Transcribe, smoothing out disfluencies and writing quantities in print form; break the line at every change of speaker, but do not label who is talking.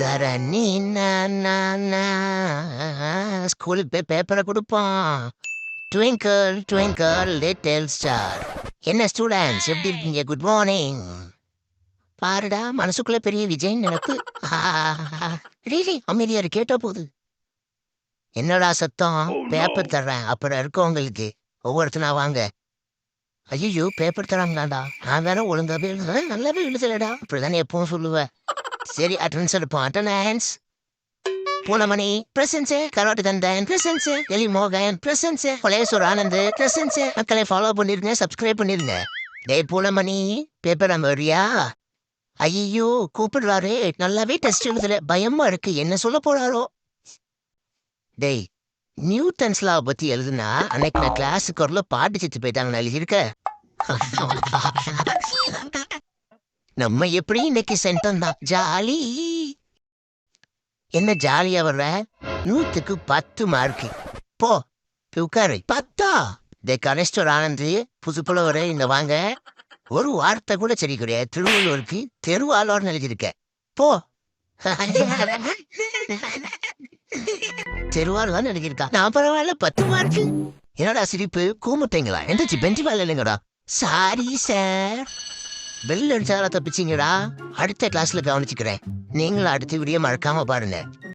தரணி ஸ்கூலுக்கு போய் பேப்பரை கொடுப்போம். Twinkle twinkle little star. என்ன ஸ்டூடெண்ட்ஸ் எப்படி இருக்கீங்க? Good morning. பாருடா மனசுக்குள்ள பெரிய விஜய் நினைப்பு. அமைதியாரு கேட்டா போகுது. என்னடா சத்தம்? பேப்பர் தர்றேன் அப்புறம் இருக்கவங்களுக்கு ஒவ்வொருத்தனா வாங்க. ஐயோ பேப்பர் தராங்களாண்டா. நான் வேற ஒழுங்காவே எழுதுறேன், நல்லாவே எழுதலடா. அப்படிதானே எப்பவும் சொல்லுவேன். சரி அட்டன்ஸ் எடுப்போம். அட்டனன்ஸ். பூனமணி பிரசன்ஸ், கரோட்டு தந்தன் பிரசன்ஸ், எலி மோகன் பிரசன்ஸ், கொலேஸ்வர் ஆனந்த் பிரசன்ஸ். மக்களை ஃபாலோ பண்ணிருங்க, சப்ஸ்கிரைப் பண்ணிருங்க. டேய் பூனமணி பேப்பர் நம்ம வரியா? ஐயோ கூப்பிடுறாரு. நல்லாவே டெஸ்ட் எழுதல, பயமா இருக்கு. என்ன சொல்ல போறாரோ? டேய் நியூட்டன்ஸ் லா பத்தி எழுதுனா அன்னைக்கு நான் கிளாஸுக்கு வரல பாட்டு செத்து போயிட்டாங்க. நான் எழுதியிருக்க. நம்ம எப்படி இன்னைக்கு சென்டம் தான் ஜாலி. என்ன ஜாலியா வர்ற? 100க்கு 10 மார்க்கு. போ உட்காரு. 10ஆ? டே கனெஸ்டர் ஆனந்த் புதுப்புலவரே இங்க வாங்க. ஒரு வார்த்தை கூட சரி கிடையாது. திருவள்ளுவருக்கு தெருவாளர்னு எழுதியிருக்க. போ. தெருவாளர்னு எழுதியிருக்கா. நான் பரவாயில்ல 10 மார்க்கு. என்னடா சிரிப்பு? கூமுட்டீங்களா? எந்திரிச்சு பெஞ்சு மேல இல்லைங்கடா. Sorry sir. பெல் அடிச்சாரா தப்பிச்சிங்கடா. அடுத்த கிளாஸ்ல கவனிச்சுக்கிறேன். நீங்களும் அடுத்த வீடியோ மறக்காம பாருங்க.